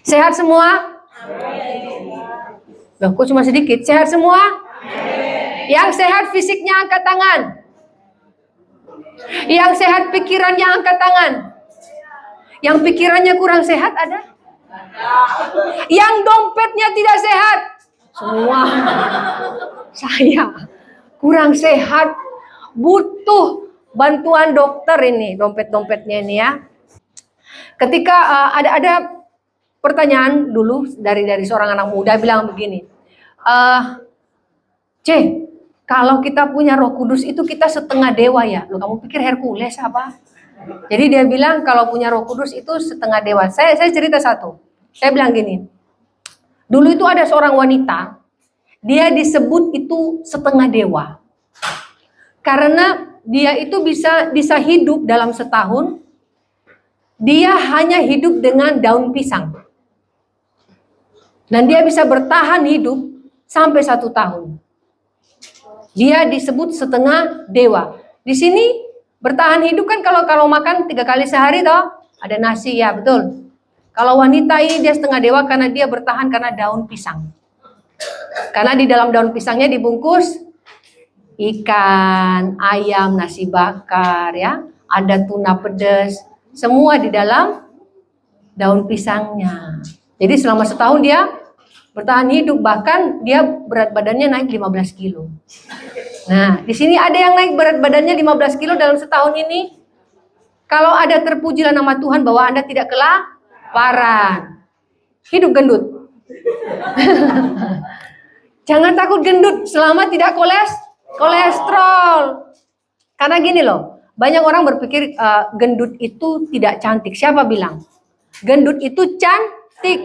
Sehat semua? Loh, kok cuma sedikit? Sehat semua? Yang sehat fisiknya angkat tangan. Yang sehat pikirannya angkat tangan. Yang pikirannya kurang sehat ada? Yang dompetnya tidak sehat? Semua. Saya kurang sehat, butuh bantuan dokter ini, dompet-dompetnya ini ya. Ketika ada pertanyaan dulu dari seorang anak muda bilang begini, C, kalau kita punya Roh Kudus itu kita setengah dewa ya. Loh, kamu pikir Hercules apa? Jadi dia bilang kalau punya Roh Kudus itu setengah dewa. Saya cerita satu. Saya bilang gini, dulu itu ada seorang wanita, dia disebut itu setengah dewa. Karena dia itu bisa hidup dalam setahun, dia hanya hidup dengan daun pisang. Dan dia bisa bertahan hidup sampai 1 tahun. Dia disebut setengah dewa. Di sini bertahan hidup kan kalau makan 3 kali sehari toh, ada nasi ya, betul. Kalau wanita ini dia setengah dewa karena dia bertahan karena daun pisang. Karena di dalam daun pisangnya dibungkus ikan, ayam, nasi bakar ya, ada tuna pedas, semua di dalam daun pisangnya. Jadi selama setahun dia bertahan hidup, bahkan dia berat badannya naik 15 kilo. Nah, di sini ada yang naik berat badannya 15 kilo dalam setahun ini. Kalau ada terpujilah nama Tuhan bahwa Anda tidak kelaparan. Hidup gendut. Jangan takut gendut selama tidak kolesterol. Karena gini loh, banyak orang berpikir gendut itu tidak cantik. Siapa bilang? Gendut itu cantik.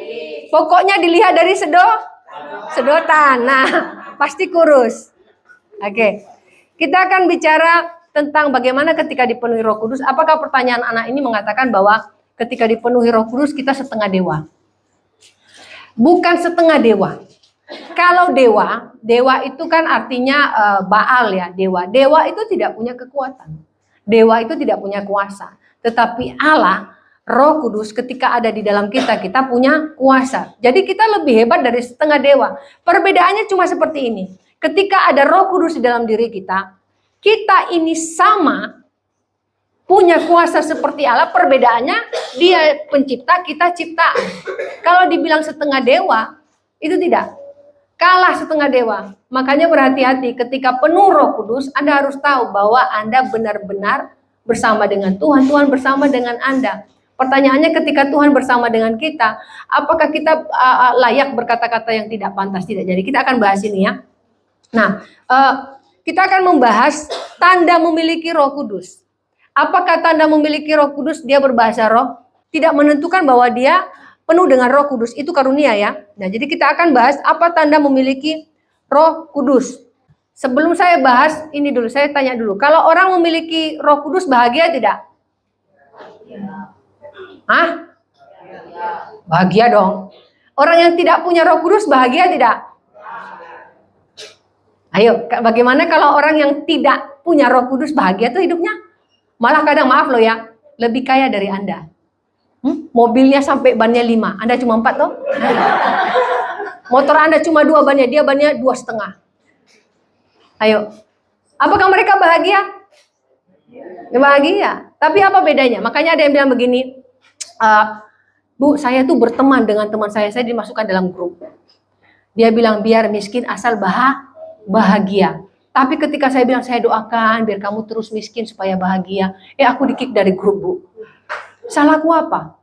Pokoknya dilihat dari sedotan. Nah, pasti kurus. Oke. Kita akan bicara tentang bagaimana ketika dipenuhi Roh Kudus. Apakah pertanyaan anak ini mengatakan bahwa ketika dipenuhi Roh Kudus kita setengah dewa? Bukan setengah dewa. Kalau dewa itu kan artinya Baal ya, dewa. Dewa itu tidak punya kekuatan. Dewa itu tidak punya kuasa. Tetapi Allah, Roh Kudus ketika ada di dalam kita punya kuasa. Jadi kita lebih hebat dari setengah dewa. Perbedaannya cuma seperti ini. Ketika ada Roh Kudus di dalam diri kita ini sama punya kuasa seperti Allah. Perbedaannya dia pencipta, kita ciptaan. Kalau dibilang setengah dewa, itu tidak. Kalah setengah dewa. Makanya berhati-hati ketika penuh Roh Kudus, Anda harus tahu bahwa Anda benar-benar bersama dengan Tuhan. Tuhan bersama dengan Anda. Pertanyaannya ketika Tuhan bersama dengan kita, apakah kita layak berkata-kata yang tidak pantas? Tidak. Jadi kita akan bahas ini ya. Nah, kita akan membahas tanda memiliki Roh Kudus. Apakah tanda memiliki Roh Kudus dia berbahasa roh? Tidak menentukan bahwa dia penuh dengan Roh Kudus, itu karunia ya. Nah, jadi kita akan bahas apa tanda memiliki Roh Kudus. Sebelum saya bahas ini dulu, saya tanya dulu. Kalau orang memiliki Roh Kudus bahagia tidak? Hah? Bahagia dong. Orang yang tidak punya Roh Kudus bahagia tidak? Ayo, bagaimana kalau orang yang tidak punya Roh Kudus bahagia tuh hidupnya? Malah kadang maaf loh ya, lebih kaya dari Anda. Mobilnya sampai bannya 5, Anda cuma 4 loh. Motor Anda cuma 2 bannya, dia bannya 2,5. Ayo, apakah mereka bahagia? Ya, bahagia. Tapi apa bedanya? Makanya ada yang bilang begini, Bu, saya tuh berteman dengan teman saya dimasukkan dalam grup. Dia bilang biar miskin asal bahagia. Tapi ketika saya bilang saya doakan biar kamu terus miskin supaya bahagia, aku di-kick dari grup, Bu. Salahku apa?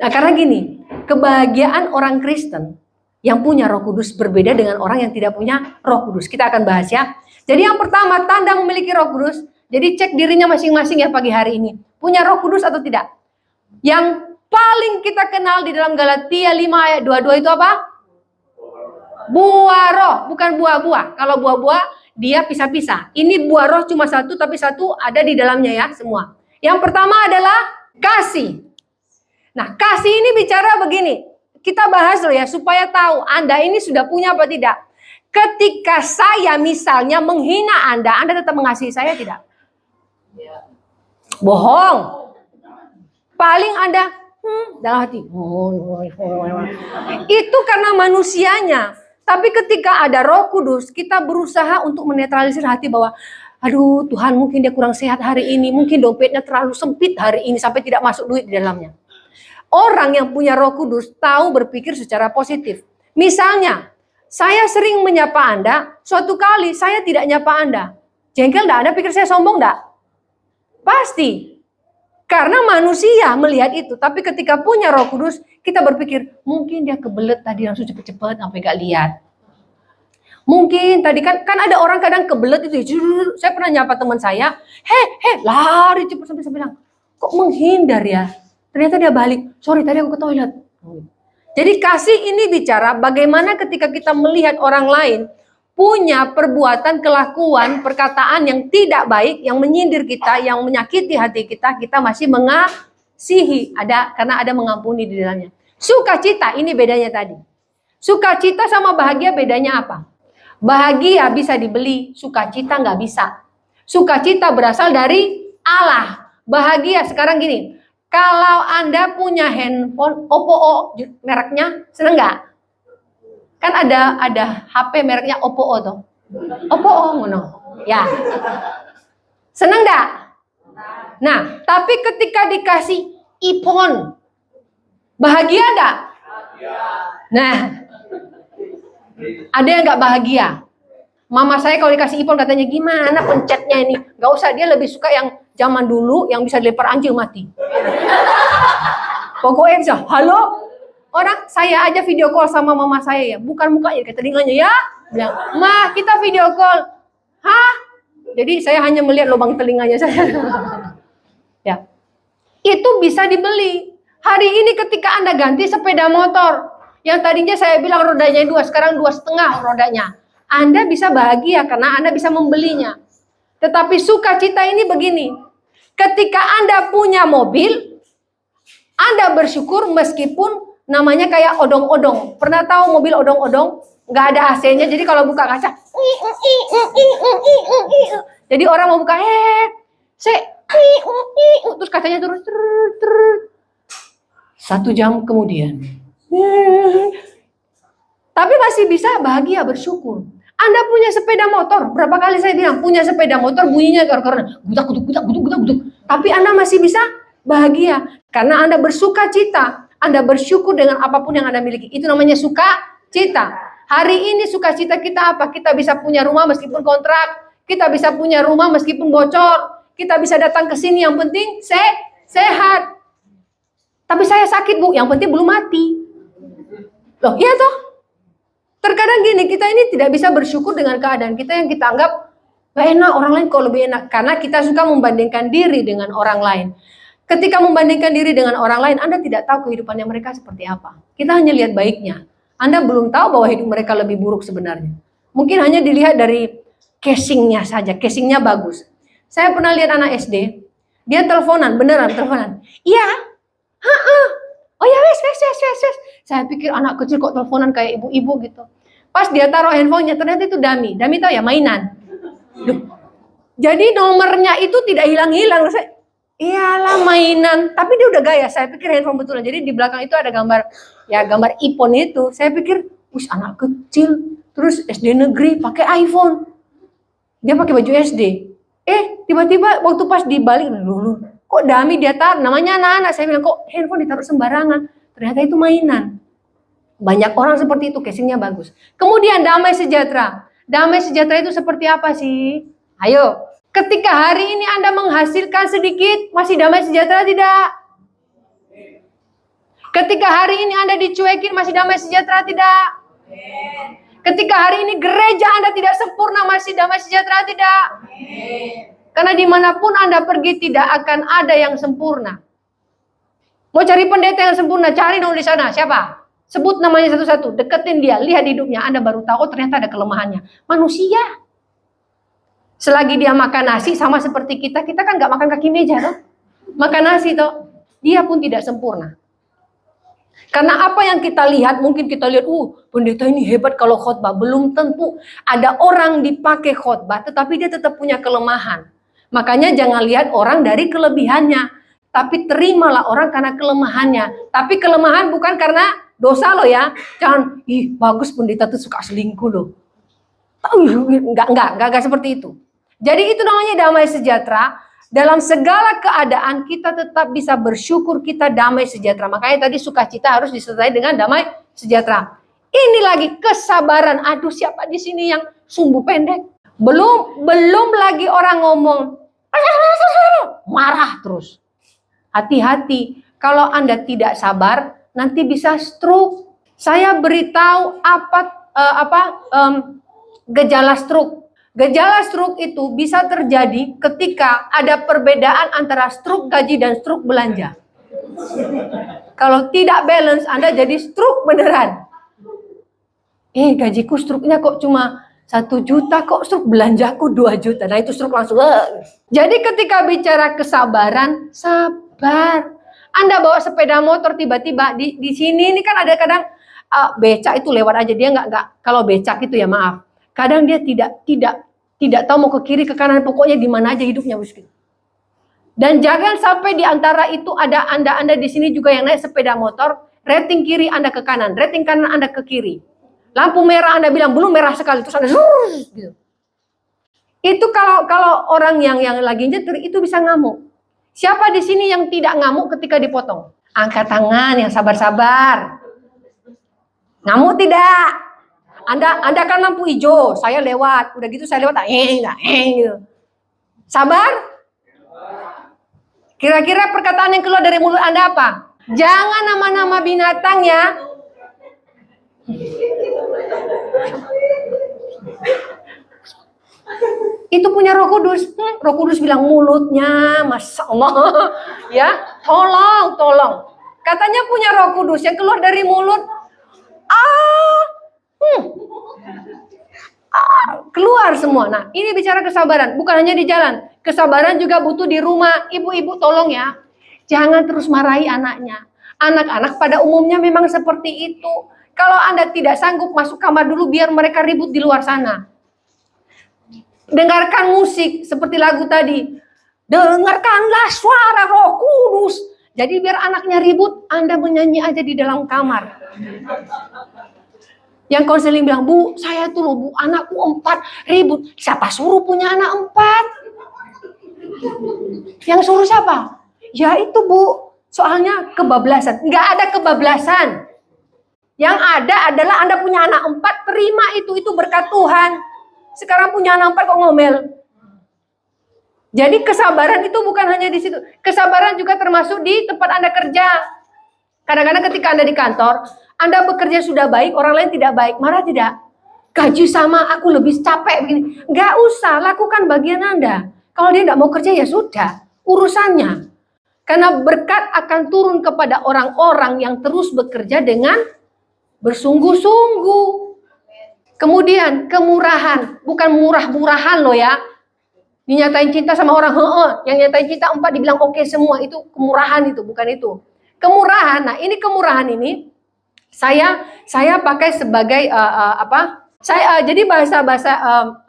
Nah, karena gini, kebahagiaan orang Kristen yang punya Roh Kudus berbeda dengan orang yang tidak punya Roh Kudus. Kita akan bahas ya. Jadi yang pertama, tanda memiliki Roh Kudus. Jadi cek dirinya masing-masing ya pagi hari ini. Punya Roh Kudus atau tidak? Yang paling kita kenal di dalam Galatia 5 ayat 22 itu apa? Buah roh, bukan buah-buah. Kalau buah-buah dia pisah-pisah. Ini buah roh cuma satu, tapi satu ada di dalamnya ya semua. Yang pertama adalah kasih. Nah, kasih ini bicara begini. Kita bahas loh ya, supaya tahu Anda ini sudah punya apa tidak. Ketika saya misalnya menghina Anda tetap mengasihi saya tidak? Bohong. Paling Anda, dalam hati. Itu karena manusianya. Tapi ketika ada Roh Kudus, kita berusaha untuk menetralisir hati bahwa, aduh Tuhan mungkin dia kurang sehat hari ini, mungkin dompetnya terlalu sempit hari ini sampai tidak masuk duit di dalamnya. Orang yang punya Roh Kudus tahu berpikir secara positif. Misalnya, saya sering menyapa Anda, suatu kali saya tidak nyapa Anda. Jengkel enggak? Anda pikir saya sombong enggak? Pasti. Karena manusia melihat itu. Tapi ketika punya Roh Kudus, kita berpikir, mungkin dia kebelet tadi langsung cepet-cepet sampai gak lihat. Mungkin tadi kan ada orang kadang kebelet itu. Saya pernah nyapa teman saya, lari cepet sampai saya bilang, kok menghindar ya? Ternyata dia balik, sorry tadi aku ke toilet. Jadi kasih ini bicara bagaimana ketika kita melihat orang lain punya perbuatan, kelakuan, perkataan yang tidak baik, yang menyindir kita, yang menyakiti hati kita, kita masih mengasihi. Karena ada mengampuni di dalamnya. Sukacita, ini bedanya tadi. Sukacita sama bahagia bedanya apa? Bahagia bisa dibeli, sukacita nggak bisa. Sukacita berasal dari Allah. Bahagia sekarang gini, kalau Anda punya handphone Oppo mereknya, seneng nggak? Kan ada HP mereknya Oppo tuh. Oppo ngono. Ya. Seneng nggak? Nah, tapi ketika dikasih iPhone, bahagia nggak? Nah, ada yang nggak bahagia. Mama saya kalau dikasih iPhone katanya gimana pencetnya ini? Gak usah, dia lebih suka yang zaman dulu yang bisa dilempar anjing mati. Pokoknya bisa, halo? Orang saya aja video call sama mama saya ya, bukan mukanya, kayak telinganya ya. Bilang, ma kita video call. Hah? Jadi saya hanya melihat lubang telinganya saja. Ya, itu bisa dibeli. Hari ini ketika Anda ganti sepeda motor, yang tadinya saya bilang rodanya 2, sekarang 2,5 rodanya. Anda bisa bahagia karena Anda bisa membelinya. Tetapi sukacita ini begini. Ketika Anda punya mobil, Anda bersyukur meskipun namanya kayak odong-odong. Pernah tahu mobil odong-odong? Nggak ada AC-nya, jadi kalau buka kaca, jadi orang mau buka, terus kacanya turun. 1 jam kemudian. Tapi masih bisa bahagia, bersyukur. Anda punya sepeda motor, berapa kali saya bilang punya sepeda motor bunyinya karena gudak. Tapi Anda masih bisa bahagia karena Anda bersuka cita, Anda bersyukur dengan apapun yang Anda miliki. Itu namanya sukacita. Hari ini sukacita kita apa? Kita bisa punya rumah meskipun kontrak, kita bisa punya rumah meskipun bocor, kita bisa datang ke sini yang penting sehat. Tapi saya sakit Bu, yang penting belum mati. Loh, iya toh? Terkadang gini, kita ini tidak bisa bersyukur dengan keadaan kita yang kita anggap gak enak, orang lain kok lebih enak. Karena kita suka membandingkan diri dengan orang lain. Ketika membandingkan diri dengan orang lain, Anda tidak tahu kehidupannya mereka seperti apa. Kita hanya lihat baiknya. Anda belum tahu bahwa hidup mereka lebih buruk sebenarnya. Mungkin hanya dilihat dari casingnya saja, casingnya bagus. Saya pernah lihat anak SD, dia teleponan, beneran teleponan. Iya, oh ya wes. Saya pikir anak kecil kok teleponan kayak ibu-ibu gitu. Pas dia taruh handphonenya, ternyata itu dummy. Dummy tahu ya, mainan. Duh. Jadi nomornya itu tidak hilang-hilang. Iyalah mainan. Tapi dia udah gaya. Saya pikir handphone betulan. Jadi di belakang itu ada gambar iPhone itu. Saya pikir, anak kecil. Terus SD negeri pakai iPhone. Dia pakai baju SD. Tiba-tiba waktu pas dibalik dulu. Kok dummy dia taruh? Namanya anak-anak. Saya bilang, kok handphone ditaruh sembarangan? Ternyata itu mainan. Banyak orang seperti itu, casingnya bagus. Kemudian damai sejahtera. Damai sejahtera itu seperti apa sih? Ayo, ketika hari ini Anda menghasilkan sedikit, masih damai sejahtera tidak? Ketika hari ini Anda dicuekin, masih damai sejahtera tidak? Ketika hari ini gereja Anda tidak sempurna, masih damai sejahtera tidak? Karena dimanapun Anda pergi tidak akan ada yang sempurna. Mau cari pendeta yang sempurna, cari dong di sana. Siapa? Sebut namanya satu-satu, deketin dia, lihat hidupnya. Anda baru tahu ternyata ada kelemahannya. Manusia. Selagi dia makan nasi sama seperti kita kan nggak makan kaki meja toh. Makan nasi toh. Dia pun tidak sempurna. Karena apa yang kita lihat, mungkin kita lihat, pendeta ini hebat kalau khotbah. Belum tentu. Ada orang dipakai khotbah, tetapi dia tetap punya kelemahan. Makanya jangan lihat orang dari kelebihannya. Tapi terimalah orang karena kelemahannya. Tapi kelemahan bukan karena dosa lo ya. Jangan, ih bagus pendeta tuh suka selingkuh loh. Enggak seperti itu. Jadi itu namanya damai sejahtera. Dalam segala keadaan kita tetap bisa bersyukur, kita damai sejahtera. Makanya tadi sukacita harus disertai dengan damai sejahtera. Ini lagi kesabaran. Aduh, siapa di sini yang sumbu pendek? Belum lagi orang ngomong marah terus. Hati-hati, kalau Anda tidak sabar, nanti bisa stroke. Saya beritahu gejala stroke. Gejala stroke itu bisa terjadi ketika ada perbedaan antara stroke gaji dan stroke belanja. Kalau tidak balance, Anda jadi stroke beneran. Gajiku stroke-nya kok cuma 1 juta, kok stroke belanjaku 2 juta. Nah itu stroke langsung. Jadi ketika bicara kesabaran, sabar. Anda bawa sepeda motor tiba-tiba di sini ini kan ada kadang becak itu lewat aja, dia nggak kalau becak itu ya maaf. Kadang dia tidak tahu mau ke kiri ke kanan, pokoknya di mana aja hidupnya miskin. Dan jangan sampai di antara itu ada Anda di sini juga yang naik sepeda motor, rating kiri Anda ke kanan, rating kanan Anda ke kiri. Lampu merah Anda bilang belum merah sekali, terus Anda gitu. Itu kalau orang yang lagi nyetir itu bisa ngamuk. Siapa di sini yang tidak ngamuk ketika dipotong? Angkat tangan yang sabar-sabar. Ngamuk tidak? Anda kan lampu hijau, saya lewat, udah gitu saya lewat, gitu. Sabar? Kira-kira perkataan yang keluar dari mulut Anda apa? Jangan nama-nama binatang ya. Itu punya Roh Kudus. Roh Kudus bilang mulutnya, Masya Allah, ya, tolong. Katanya punya Roh Kudus yang keluar dari mulut. Keluar semua. Nah, ini bicara kesabaran, bukan hanya di jalan. Kesabaran juga butuh di rumah. Ibu-ibu tolong ya, jangan terus marahi anaknya. Anak-anak pada umumnya memang seperti itu. Kalau Anda tidak sanggup, masuk kamar dulu biar mereka ribut di luar sana. Dengarkan musik seperti lagu tadi. Dengarkanlah suara Roh Kudus. Jadi biar anaknya ribut, Anda menyanyi aja di dalam kamar. Yang konseling bilang, Bu, saya tuh loh Bu, anakku 4 ribut. Siapa suruh punya anak 4? Yang suruh siapa? Ya itu Bu, soalnya kebablasan. Nggak ada kebablasan. Yang ada adalah Anda punya anak 4, terima itu berkat Tuhan. Sekarang punya anak 4 kok ngomel. Jadi kesabaran itu bukan hanya di situ. Kesabaran juga termasuk di tempat Anda kerja. Kadang-kadang ketika Anda di kantor, Anda bekerja sudah baik, orang lain tidak baik. Marah tidak? Gaji sama, aku lebih capek begini. Nggak usah, lakukan bagian Anda. Kalau dia nggak mau kerja ya sudah, urusannya. Karena berkat akan turun kepada orang-orang yang terus bekerja dengan bersungguh-sungguh. Kemudian kemurahan, bukan murah-murahan loh ya. Dinyatain cinta sama orang, yang nyatain cinta 4 dibilang oke semua, itu kemurahan itu, bukan itu. Kemurahan, nah ini kemurahan ini saya pakai sebagai jadi bahasa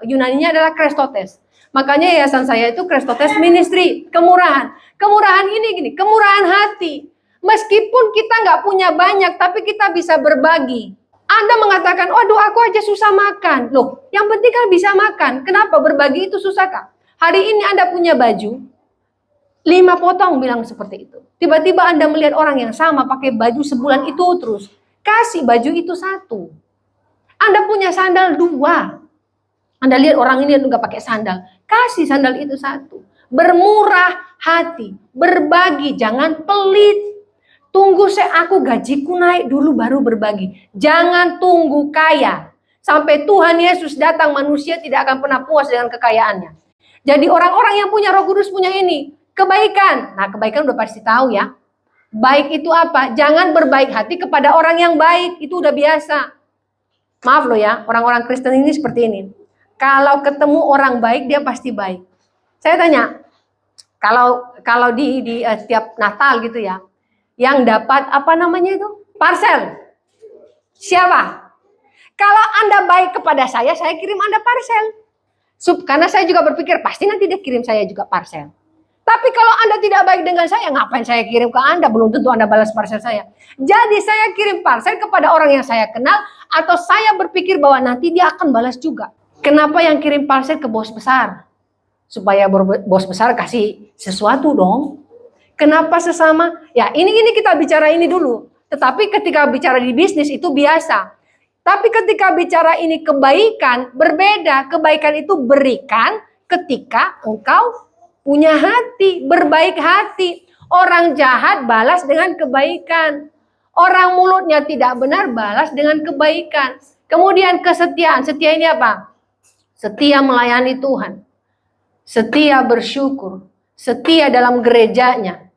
Yunaninya adalah Krestotes. Makanya yayasan saya itu Krestotes Ministry, kemurahan. Kemurahan ini gini, kemurahan hati. Meskipun kita nggak punya banyak, tapi kita bisa berbagi. Anda mengatakan, waduh aku aja susah makan. Loh, yang penting kan bisa makan. Kenapa berbagi itu susah Kak? Hari ini Anda punya baju 5 potong bilang seperti itu. Tiba-tiba Anda melihat orang yang sama pakai baju sebulan itu terus. Kasih baju itu 1. Anda punya sandal 2. Anda lihat orang ini nggak pakai sandal. Kasih sandal itu 1. Bermurah hati. Berbagi. Jangan pelit. Tunggu aku gajiku naik dulu baru berbagi. Jangan tunggu kaya. Sampai Tuhan Yesus datang, manusia tidak akan pernah puas dengan kekayaannya. Jadi orang-orang yang punya Roh Kudus punya ini. Kebaikan. Nah kebaikan udah pasti tahu ya. Baik itu apa? Jangan berbaik hati kepada orang yang baik. Itu udah biasa. Maaf loh ya, orang-orang Kristen ini seperti ini. Kalau ketemu orang baik, dia pasti baik. Saya tanya, kalau di setiap Natal gitu ya, yang dapat apa namanya itu? Parcel. Siapa? Kalau Anda baik kepada saya kirim Anda parcel. Karena saya juga berpikir, pasti nanti dia kirim saya juga parcel. Tapi kalau Anda tidak baik dengan saya, ngapain saya kirim ke Anda? Belum tentu Anda balas parcel saya. Jadi saya kirim parcel kepada orang yang saya kenal, atau saya berpikir bahwa nanti dia akan balas juga. Kenapa yang kirim parcel ke bos besar? Supaya bos besar kasih sesuatu dong. Kenapa sesama? Ya ini kita bicara ini dulu. Tetapi ketika bicara di bisnis itu biasa. Tapi ketika bicara ini kebaikan, berbeda. Kebaikan itu berikan ketika engkau punya hati, berbaik hati. Orang jahat balas dengan kebaikan. Orang mulutnya tidak benar balas dengan kebaikan. Kemudian kesetiaan. Setia ini apa? Setia melayani Tuhan. Setia bersyukur. Setia dalam gerejanya.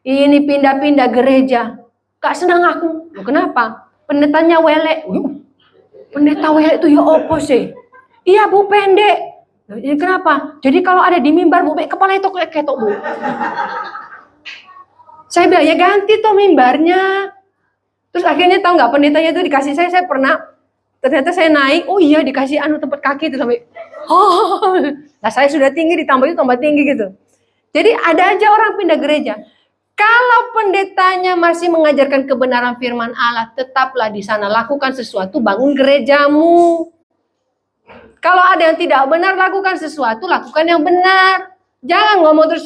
Ini pindah-pindah gereja. Gak senang aku. Kenapa? Pendetanya welek. Pendeta welek itu ya opo sih? Iya bu, pendek. Jadi kenapa? Jadi kalau ada di mimbar bu, kepala itu ketok bu. Saya bilang ya ganti tuh mimbarnya. Terus akhirnya tahu nggak, pendetanya itu dikasih saya pernah. Ternyata saya naik, oh iya dikasih tempat kaki itu sampai. Oh, nah saya sudah tinggi ditambah itu tambah tinggi gitu. Jadi ada aja orang pindah gereja. Kalau pendetanya masih mengajarkan kebenaran firman Allah, tetaplah di sana, lakukan sesuatu, bangun gerejamu. Kalau ada yang tidak benar, lakukan sesuatu, lakukan yang benar. Jangan ngomong terus,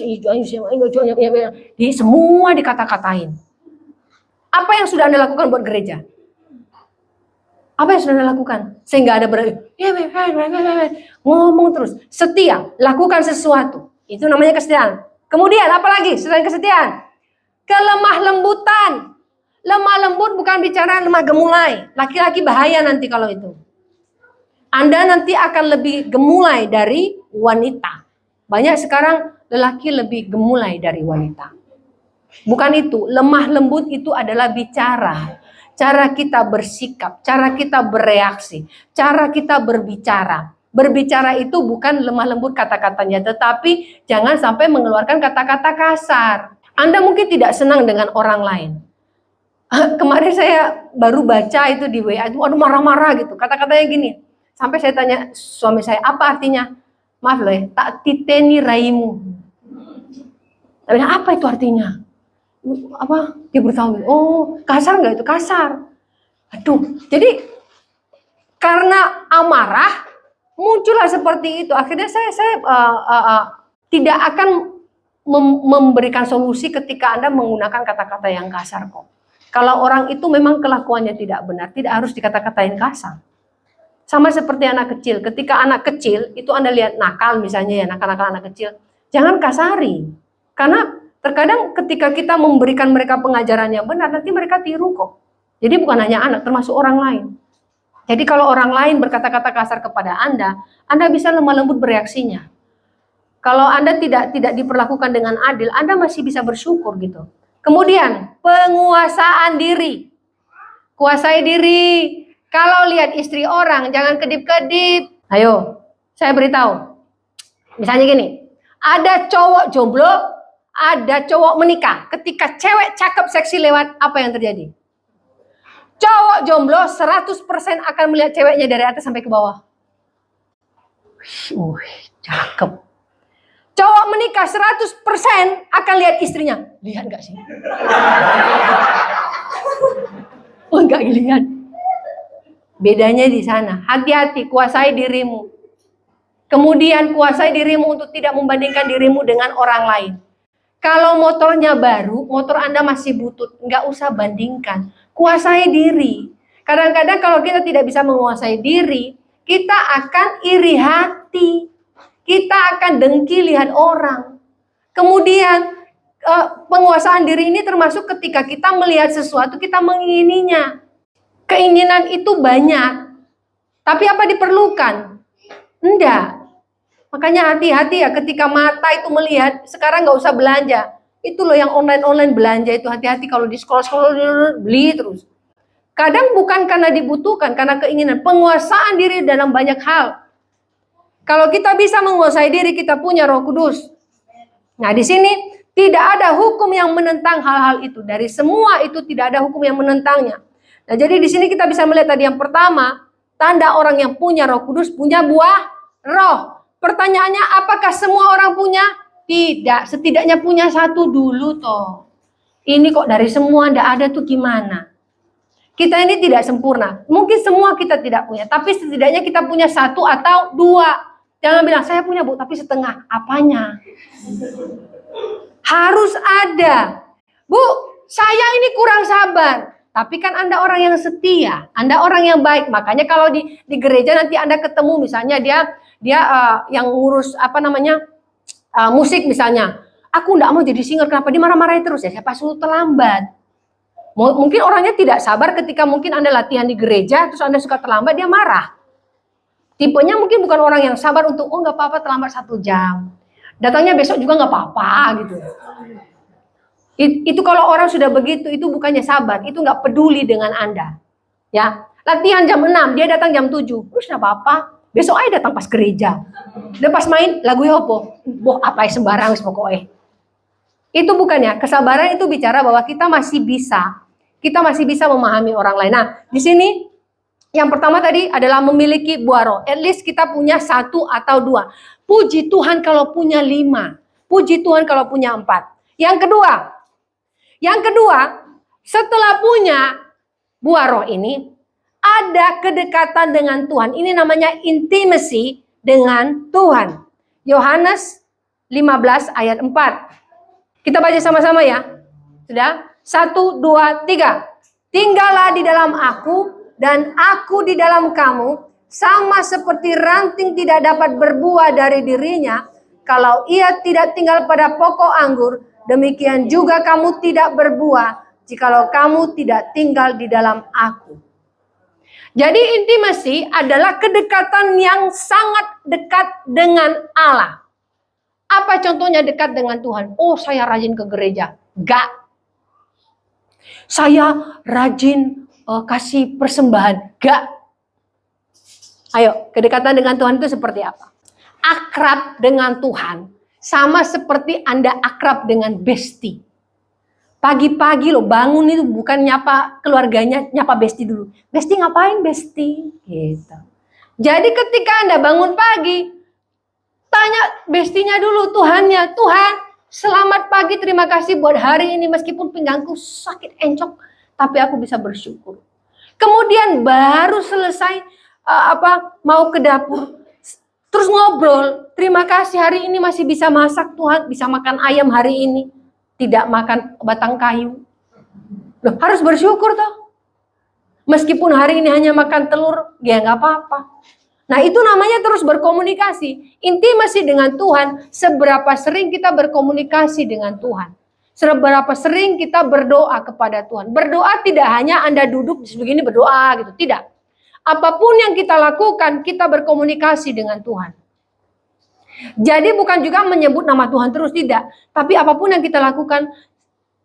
di semua dikata-katain. Apa yang sudah Anda lakukan buat gereja? Apa yang sudah Anda lakukan? Sehingga ada ngomong terus. Setia, lakukan sesuatu. Itu namanya kesetiaan. Kemudian apa lagi selain kesetiaan? Kelemah lembutan. Lemah lembut bukan bicara lemah gemulai. Laki-laki bahaya nanti kalau itu. Anda nanti akan lebih gemulai dari wanita. Banyak sekarang lelaki lebih gemulai dari wanita. Bukan itu. Lemah lembut itu adalah bicara. Cara kita bersikap. Cara kita bereaksi. Cara kita berbicara. Berbicara itu bukan lemah lembut kata-katanya. Tetapi jangan sampai mengeluarkan kata-kata kasar. Anda mungkin tidak senang dengan orang lain. Kemarin saya baru baca itu di WA itu, aduh marah-marah gitu. Kata-katanya gini. Sampai saya tanya suami saya, apa artinya? Maaf loh ya, tak titeni raimu. Tapi apa itu artinya? Apa? Dia bertahu. Oh, kasar nggak itu? Kasar. Aduh, jadi karena amarah muncullah seperti itu. Akhirnya saya tidak akan memberikan solusi ketika Anda menggunakan kata-kata yang kasar kok. Kalau orang itu memang kelakuannya tidak benar, tidak harus dikata-katain kasar. Sama seperti anak kecil. Ketika anak kecil itu Anda lihat nakal misalnya ya, nakal-nakal anak kecil, jangan kasari. Karena terkadang ketika kita memberikan mereka pengajaran yang benar, nanti mereka tiru kok. Jadi bukan hanya anak, termasuk orang lain. Jadi kalau orang lain berkata-kata kasar kepada Anda bisa lemah lembut bereaksinya. Kalau Anda tidak diperlakukan dengan adil, Anda masih bisa bersyukur gitu. Kemudian, penguasaan diri. Kuasai diri. Kalau lihat istri orang, jangan kedip-kedip. Ayo, saya beritahu. Misalnya gini, ada cowok jomblo, ada cowok menikah. Ketika cewek cakep seksi lewat, apa yang terjadi? Cowok jomblo 100% akan melihat ceweknya dari atas sampai ke bawah. Cakep. Cowok menikah 100% akan lihat istrinya. Lihat gak sih? Oh enggak lihat. Bedanya di sana. Hati-hati, kuasai dirimu. Kemudian kuasai dirimu untuk tidak membandingkan dirimu dengan orang lain. Kalau motornya baru, motor Anda masih butut, nggak usah bandingkan. Kuasai diri. Kadang-kadang kalau kita tidak bisa menguasai diri, kita akan iri hati. Kita akan dengki lihat orang. Kemudian penguasaan diri ini termasuk ketika kita melihat sesuatu, kita mengingininya. Keinginan itu banyak. Tapi apa diperlukan? Enggak. Makanya hati-hati ya ketika mata itu melihat, sekarang nggak usah belanja. Itu loh yang online belanja itu, hati-hati kalau di scroll beli terus. Kadang bukan karena dibutuhkan, karena keinginan. Penguasaan diri dalam banyak hal. Kalau kita bisa menguasai diri, kita punya Roh Kudus. Nah, di sini tidak ada hukum yang menentang hal-hal itu. Dari semua itu tidak ada hukum yang menentangnya. Nah, jadi di sini kita bisa melihat tadi yang pertama, tanda orang yang punya Roh Kudus punya buah roh. Pertanyaannya, apakah semua orang punya? Tidak, setidaknya punya satu dulu toh. Ini kok dari semua ndak ada tuh gimana? Kita ini tidak sempurna. Mungkin semua kita tidak punya, tapi setidaknya kita punya satu atau dua. Jangan bilang saya punya Bu, tapi setengah. Apanya? Harus ada. Bu, saya ini kurang sabar. Tapi kan Anda orang yang setia, Anda orang yang baik. Makanya kalau di gereja nanti Anda ketemu misalnya dia yang ngurus musik misalnya. Aku enggak mau jadi singer, kenapa dimarah-marahin terus ya? Saya pas terlambat. Mungkin orangnya tidak sabar ketika mungkin Anda latihan di gereja, terus Anda suka terlambat, dia marah. Tipenya mungkin bukan orang yang sabar untuk, oh nggak apa-apa terlambat 1 jam. Datangnya besok juga nggak apa-apa gitu. Itu kalau orang sudah begitu, itu bukannya sabar, itu nggak peduli dengan Anda. Ya, latihan jam 6, dia datang jam 7, terus nggak apa-apa. Besok aja datang pas gereja. Dan pas main, lagu apa? Boh apa ya sembarang pokoknya. Itu bukannya, kesabaran itu bicara bahwa kita masih bisa memahami orang lain. Nah, di sini yang pertama tadi adalah memiliki buah roh. At least kita punya 1 atau 2. Puji Tuhan kalau punya 5. Puji Tuhan kalau punya 4. Yang kedua, setelah punya buah roh ini, ada kedekatan dengan Tuhan. Ini namanya intimacy dengan Tuhan. Yohanes 15 ayat 4. Kita baca sama-sama ya. Sudah? 1, 2, 3. Tinggallah di dalam aku dan aku di dalam kamu, sama seperti ranting tidak dapat berbuah dari dirinya kalau ia tidak tinggal pada pokok anggur, demikian juga kamu tidak berbuah jikalau kamu tidak tinggal di dalam aku. Jadi intimasi adalah kedekatan yang sangat dekat dengan Allah. Apa contohnya dekat dengan Tuhan? Oh, saya rajin ke gereja. Enggak. Saya rajin kasih persembahan. Enggak. Ayo, kedekatan dengan Tuhan itu seperti apa? Akrab dengan Tuhan sama seperti Anda akrab dengan besti. Pagi-pagi loh, bangun itu bukan nyapa keluarganya, nyapa besti dulu. Besti ngapain besti? Gitu. Jadi ketika Anda bangun pagi, tanya bestinya dulu, Tuhannya. Tuhan, selamat pagi, terima kasih buat hari ini. Meskipun pinggangku sakit encok, tapi aku bisa bersyukur. Kemudian baru selesai mau ke dapur. Terus ngobrol, terima kasih hari ini masih bisa masak Tuhan. Bisa makan ayam hari ini. Tidak makan batang kayu. Loh, harus bersyukur toh. Meskipun hari ini hanya makan telur, ya nggak apa-apa. Nah itu namanya terus berkomunikasi. Intimasi dengan Tuhan, seberapa sering kita berkomunikasi dengan Tuhan. Seberapa sering kita berdoa kepada Tuhan. Berdoa tidak hanya Anda duduk begini berdoa gitu, tidak. Apapun yang kita lakukan, kita berkomunikasi dengan Tuhan. Jadi bukan juga menyebut nama Tuhan terus, tidak. Tapi apapun yang kita lakukan,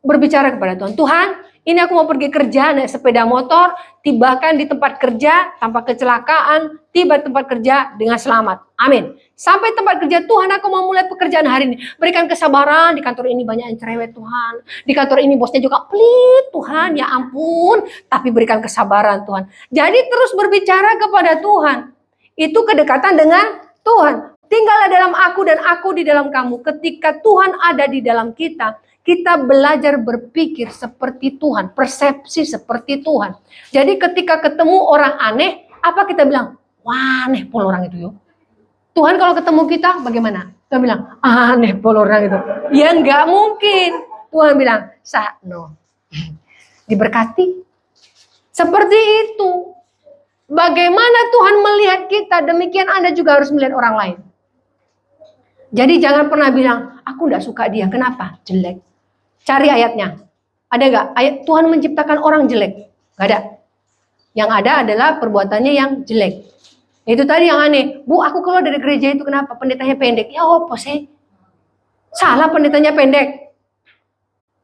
berbicara kepada Tuhan. Tuhan, ini aku mau pergi kerja, naik sepeda motor, tibakan di tempat kerja tanpa kecelakaan, tiba di tempat kerja dengan selamat. Amin. Sampai tempat kerja, Tuhan aku mau mulai pekerjaan hari ini. Berikan kesabaran, di kantor ini banyak yang cerewet Tuhan. Di kantor ini bosnya juga pelit Tuhan, ya ampun. Tapi berikan kesabaran Tuhan. Jadi terus berbicara kepada Tuhan. Itu kedekatan dengan Tuhan. Tinggallah dalam aku dan aku di dalam kamu. Ketika Tuhan ada di dalam kita, kita belajar berpikir seperti Tuhan, persepsi seperti Tuhan. Jadi ketika ketemu orang aneh, apa kita bilang? Wah, aneh pol orang itu yuk. Tuhan kalau ketemu kita bagaimana? Kita bilang, aneh pol orang itu. Ya nggak mungkin. Tuhan bilang, sakno. Diberkati. Seperti itu. Bagaimana Tuhan melihat kita, demikian Anda juga harus melihat orang lain. Jadi jangan pernah bilang, aku nggak suka dia. Kenapa? Jelek. Cari ayatnya. Ada nggak? Ayat Tuhan menciptakan orang jelek? Nggak ada. Yang ada adalah perbuatannya yang jelek. Itu tadi yang aneh. Bu, aku keluar dari gereja itu kenapa? Pendetanya pendek. Ya apa sih? Salah pendetanya pendek.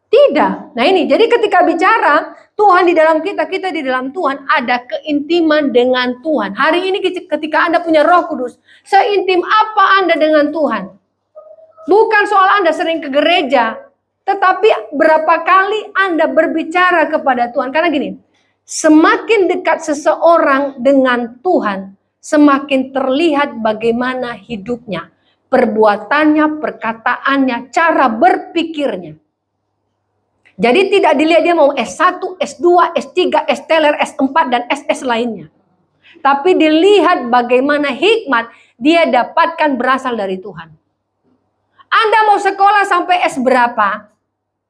Tidak. Nah ini, jadi ketika bicara Tuhan di dalam kita, kita di dalam Tuhan, ada keintiman dengan Tuhan. Hari ini ketika Anda punya Roh Kudus, seintim apa Anda dengan Tuhan? Bukan soal Anda sering ke gereja, tetapi berapa kali Anda berbicara kepada Tuhan. Karena gini, semakin dekat seseorang dengan Tuhan, semakin terlihat bagaimana hidupnya. perbuatannya, perkataannya, cara berpikirnya. Jadi tidak dilihat dia mau S1, S2, S3, S-teler, S4, dan SS lainnya. Tapi dilihat bagaimana hikmat dia dapatkan berasal dari Tuhan. Anda mau sekolah sampai S berapa?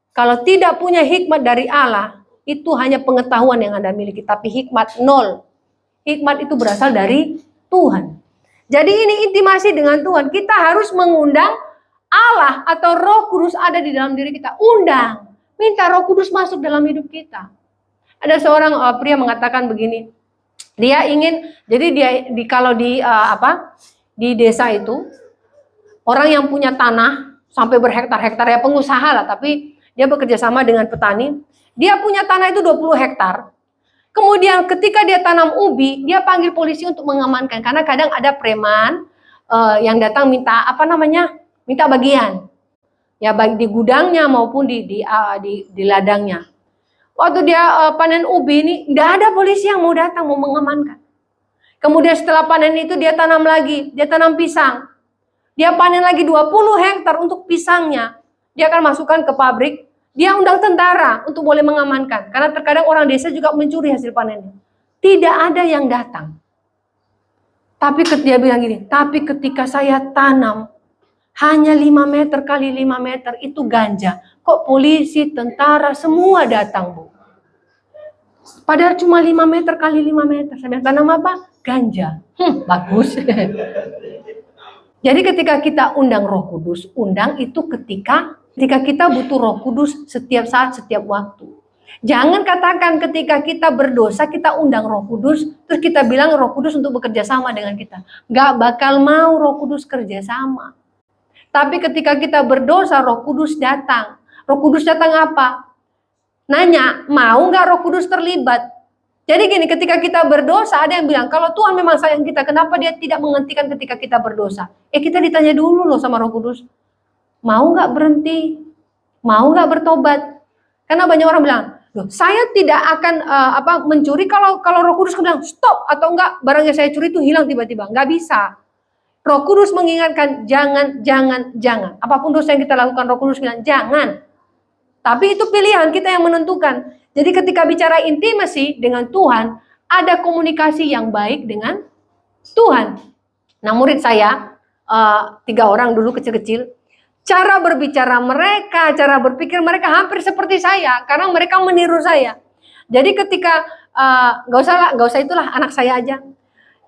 Kalau tidak punya hikmat dari Allah, itu hanya pengetahuan yang Anda miliki. Tapi hikmat nol. Hikmat itu berasal dari Tuhan. Jadi ini intimasi dengan Tuhan. Kita harus mengundang Allah atau Roh Kudus ada di dalam diri kita. Undang. Minta Roh Kudus masuk dalam hidup kita. Ada seorang pria mengatakan begini. Dia ingin, jadi dia kalau di desa itu orang yang punya tanah sampai berhektar-hektar, ya pengusaha lah, tapi dia bekerja sama dengan petani. Dia punya tanah itu 20 hektar. Kemudian ketika dia tanam ubi, dia panggil polisi untuk mengamankan karena kadang ada preman yang datang minta minta bagian. Ya baik di gudangnya maupun di ladangnya. Waktu dia panen ubi ini, tidak ada polisi yang mau datang, mau mengamankan. Kemudian setelah panen itu dia tanam lagi, dia tanam pisang. Dia panen lagi 20 hektar untuk pisangnya. Dia akan masukkan ke pabrik, dia undang tentara untuk boleh mengamankan. Karena terkadang orang desa juga mencuri hasil panennya. Tidak ada yang datang. Tapi dia bilang gini, tapi ketika saya tanam, hanya 5 meter kali 5 meter itu ganja. Kok polisi, tentara, semua datang, Bu. Padahal cuma 5 meter kali 5 meter. Saya bilang, tanam apa? Ganja. Bagus. Jadi ketika kita undang Roh Kudus, undang itu ketika kita butuh Roh Kudus setiap saat, setiap waktu. Jangan katakan ketika kita berdosa, kita undang Roh Kudus, terus kita bilang Roh Kudus untuk bekerja sama dengan kita. Gak bakal mau Roh Kudus kerja sama. Tapi ketika kita berdosa, Roh Kudus datang. Roh Kudus datang apa? Nanya, mau nggak Roh Kudus terlibat? Jadi gini, ketika kita berdosa, ada yang bilang, kalau Tuhan memang sayang kita, kenapa dia tidak menghentikan ketika kita berdosa? Kita ditanya dulu loh sama Roh Kudus. Mau nggak berhenti? Mau nggak bertobat? Karena banyak orang bilang, loh, saya tidak akan mencuri kalau Roh Kudus bilang, stop, atau enggak, barangnya saya curi itu hilang tiba-tiba. Nggak bisa. Roh Kudus mengingatkan jangan. Apapun dosa yang kita lakukan, Roh Kudus bilang jangan. Tapi itu pilihan kita yang menentukan. Jadi ketika bicara intimasi dengan Tuhan, ada komunikasi yang baik dengan Tuhan. Nah, murid saya 3 orang dulu kecil-kecil, cara berbicara mereka, cara berpikir mereka hampir seperti saya karena mereka meniru saya. Jadi ketika nggak usah itulah anak saya aja.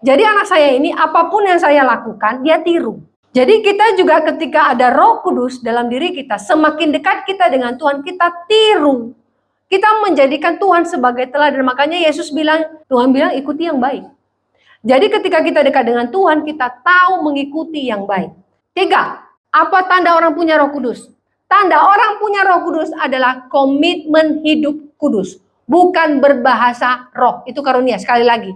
Jadi anak saya ini apapun yang saya lakukan dia tiru. Jadi kita juga ketika ada Roh Kudus dalam diri kita, semakin dekat kita dengan Tuhan, kita tiru. Kita menjadikan Tuhan sebagai teladan. Makanya Yesus bilang, Tuhan bilang ikuti yang baik. Jadi ketika kita dekat dengan Tuhan, kita tahu mengikuti yang baik. 3, apa tanda orang punya Roh Kudus? Tanda orang punya Roh Kudus adalah komitmen hidup kudus, bukan berbahasa roh. Itu karunia. Sekali lagi,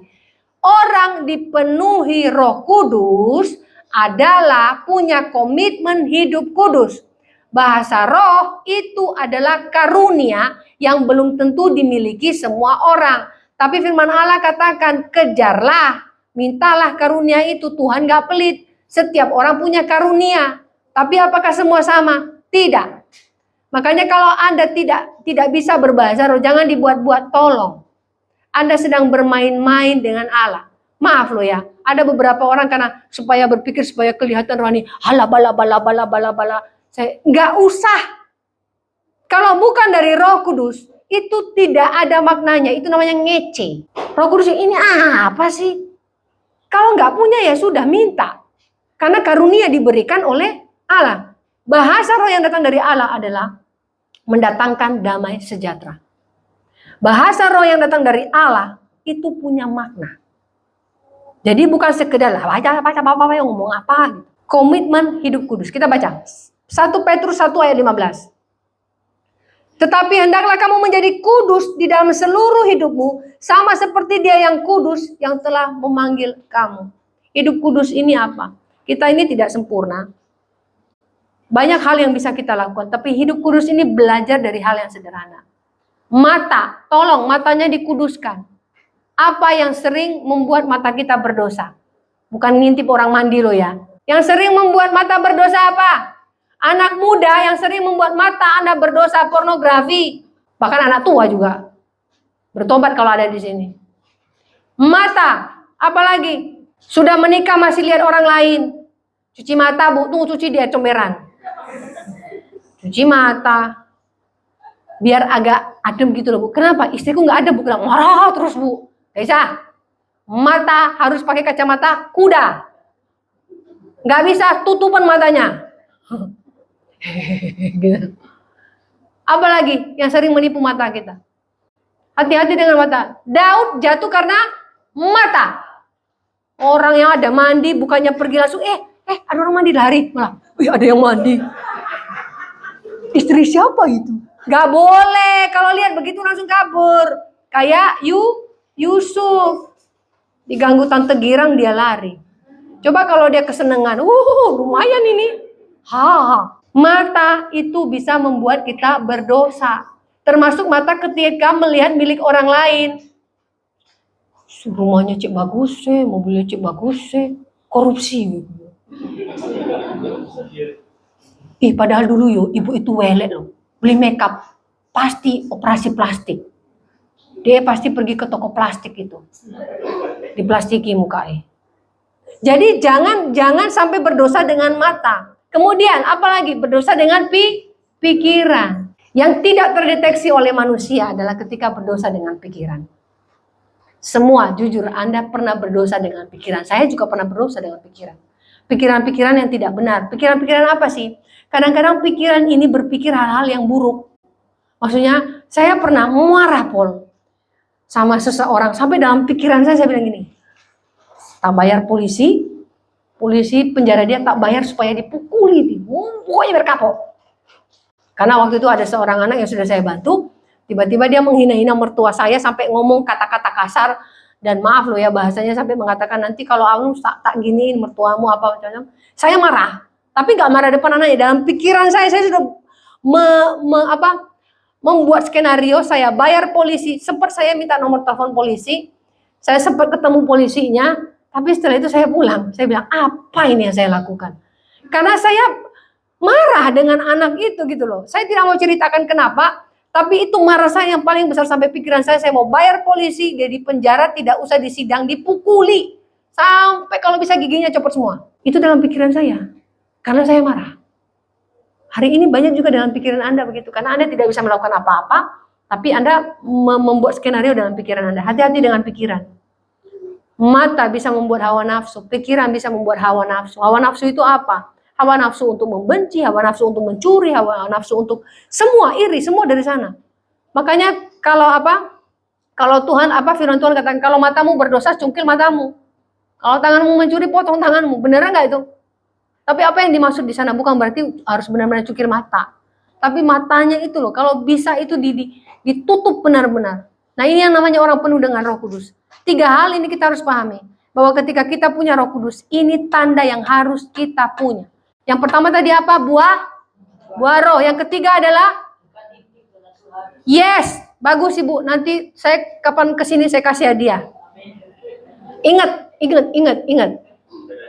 orang dipenuhi Roh Kudus adalah punya komitmen hidup kudus. Bahasa roh itu adalah karunia yang belum tentu dimiliki semua orang. Tapi firman Allah katakan, kejarlah, mintalah karunia itu. Tuhan gak pelit. Setiap orang punya karunia. Tapi apakah semua sama? Tidak. Makanya kalau Anda tidak bisa berbahasa roh, jangan dibuat-buat, tolong. Anda sedang bermain-main dengan Allah. Maaf loh ya, ada beberapa orang karena supaya berpikir, supaya kelihatan rohani, hala bala. Saya nggak usah. Kalau bukan dari Roh Kudus, itu tidak ada maknanya. Itu namanya ngece. Roh Kudus ini apa sih? Kalau nggak punya ya sudah minta. Karena karunia diberikan oleh Allah. Bahasa roh yang datang dari Allah adalah mendatangkan damai sejahtera. Bahasa roh yang datang dari Allah itu punya makna. Jadi bukan sekedar lah baca yang ngomong apa gitu. Komitmen hidup kudus. Kita baca 1 Petrus 1 ayat 15. Tetapi hendaklah kamu menjadi kudus di dalam seluruh hidupmu, sama seperti Dia yang kudus yang telah memanggil kamu. Hidup kudus ini apa? Kita ini tidak sempurna. Banyak hal yang bisa kita lakukan, tapi hidup kudus ini belajar dari hal yang sederhana. Mata, tolong matanya dikuduskan. Apa yang sering membuat mata kita berdosa? Bukan ngintip orang mandi loh ya. Yang sering membuat mata berdosa apa? Anak muda yang sering membuat mata Anda berdosa pornografi. Bahkan anak tua juga. Bertobat kalau ada di sini. Mata, apalagi? Sudah menikah masih lihat orang lain. Cuci mata, Bu. Tunggu cuci dia comberan. Cuci mata. Biar agak adem gitu loh, Bu. Kenapa? Istriku nggak ada, Bu. Bilang, marah terus, Bu. Gak bisa. Mata harus pakai kacamata kuda. Nggak bisa tutupan matanya. Gitu. Apalagi yang sering menipu mata kita. Hati-hati dengan mata. Daud jatuh karena mata. Orang yang ada mandi bukannya pergi langsung, ada orang mandi lari. Malah, ada yang mandi. Istri siapa itu? Gak boleh. Kalau lihat begitu langsung kabur. Kayak Yusuf. Diganggu tante girang dia lari. Coba kalau dia kesenangan. Lumayan ini. Mata itu bisa membuat kita berdosa. Termasuk mata ketika melihat milik orang lain. Rumahnya cek bagus sih, mobilnya cek bagus sih. Korupsi. Padahal dulu ibu itu welet loh. Beli makeup, pasti operasi plastik. Dia pasti pergi ke toko plastik itu. Diplastiki mukanya. Jadi jangan sampai berdosa dengan mata. Kemudian apalagi berdosa dengan pikiran. Yang tidak terdeteksi oleh manusia adalah ketika berdosa dengan pikiran. Semua jujur Anda pernah berdosa dengan pikiran. Saya juga pernah berdosa dengan pikiran. Pikiran-pikiran yang tidak benar. Pikiran-pikiran apa sih? Kadang-kadang pikiran ini berpikir hal-hal yang buruk. Maksudnya saya pernah marah sama seseorang. Sampai dalam pikiran saya bilang gini. Tak bayar polisi penjara dia tak bayar supaya dipukuli. Pokoknya berkapok. Karena waktu itu ada seorang anak yang sudah saya bantu. Tiba-tiba dia menghina-hina mertua saya sampai ngomong kata-kata kasar. Dan maaf loh ya bahasanya sampai mengatakan nanti kalau aku tak giniin mertuamu apa macam-macam. Saya marah. Tapi gak marah depan anaknya. Dalam pikiran saya sudah membuat skenario. Saya bayar polisi. Sempat saya minta nomor telepon polisi. Saya sempat ketemu polisinya. Tapi setelah itu saya pulang. Saya bilang apa ini yang saya lakukan. Karena saya marah dengan anak itu gitu loh. Saya tidak mau ceritakan kenapa. Tapi itu marah saya yang paling besar sampai pikiran saya mau bayar polisi, dia di penjara, tidak usah disidang, dipukuli. Sampai kalau bisa giginya copot semua. Itu dalam pikiran saya. Karena saya marah. Hari ini banyak juga dalam pikiran Anda begitu. Karena Anda tidak bisa melakukan apa-apa, tapi Anda membuat skenario dalam pikiran Anda. Hati-hati dengan pikiran. Mata bisa membuat hawa nafsu, pikiran bisa membuat hawa nafsu. Hawa nafsu itu apa? Hawa nafsu untuk membenci, hawa nafsu untuk mencuri, hawa nafsu untuk semua iri, semua dari sana. Makanya kalau Tuhan firman Tuhan katakan kalau matamu berdosa cungkil matamu. Kalau tanganmu mencuri potong tanganmu. Beneran nggak itu? Tapi apa yang dimaksud di sana bukan berarti harus benar-benar cukir mata. Tapi matanya itu loh, kalau bisa itu ditutup benar-benar. Nah ini yang namanya orang penuh dengan Roh Kudus. 3 hal ini kita harus pahami. Bahwa ketika kita punya Roh Kudus, ini tanda yang harus kita punya. Yang pertama tadi apa? Buah roh. Yang ketiga adalah yes, bagus Ibu. Nanti saya kapan kesini saya kasih hadiah. Ingat.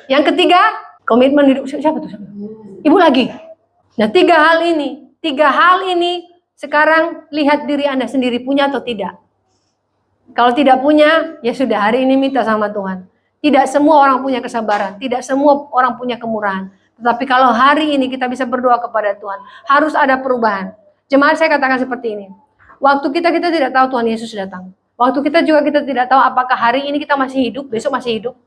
Yang ketiga, komitmen hidup. Siapa tuh? Ibu lagi. Nah 3 hal ini sekarang lihat diri Anda sendiri punya atau tidak. Kalau tidak punya, ya sudah hari ini minta sama Tuhan. Tidak semua orang punya kesabaran, tidak semua orang punya kemurahan. Tetapi kalau hari ini kita bisa berdoa kepada Tuhan, harus ada perubahan. Jemaat saya katakan seperti ini. Waktu kita tidak tahu Tuhan Yesus datang. Waktu kita tidak tahu apakah hari ini kita masih hidup, besok masih hidup.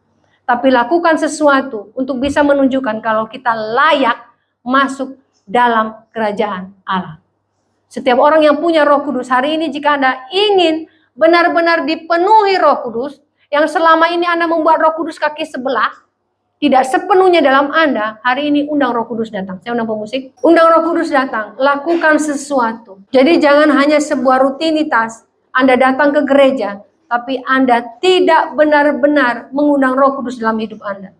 Tapi lakukan sesuatu untuk bisa menunjukkan kalau kita layak masuk dalam kerajaan Allah. Setiap orang yang punya Roh Kudus hari ini jika Anda ingin benar-benar dipenuhi Roh Kudus, yang selama ini Anda membuat Roh Kudus kaki sebelah, tidak sepenuhnya dalam Anda, hari ini undang Roh Kudus datang. Saya undang pemusik, undang Roh Kudus datang, lakukan sesuatu. Jadi jangan hanya sebuah rutinitas, Anda datang ke gereja, tapi Anda tidak benar-benar mengundang Roh Kudus dalam hidup Anda.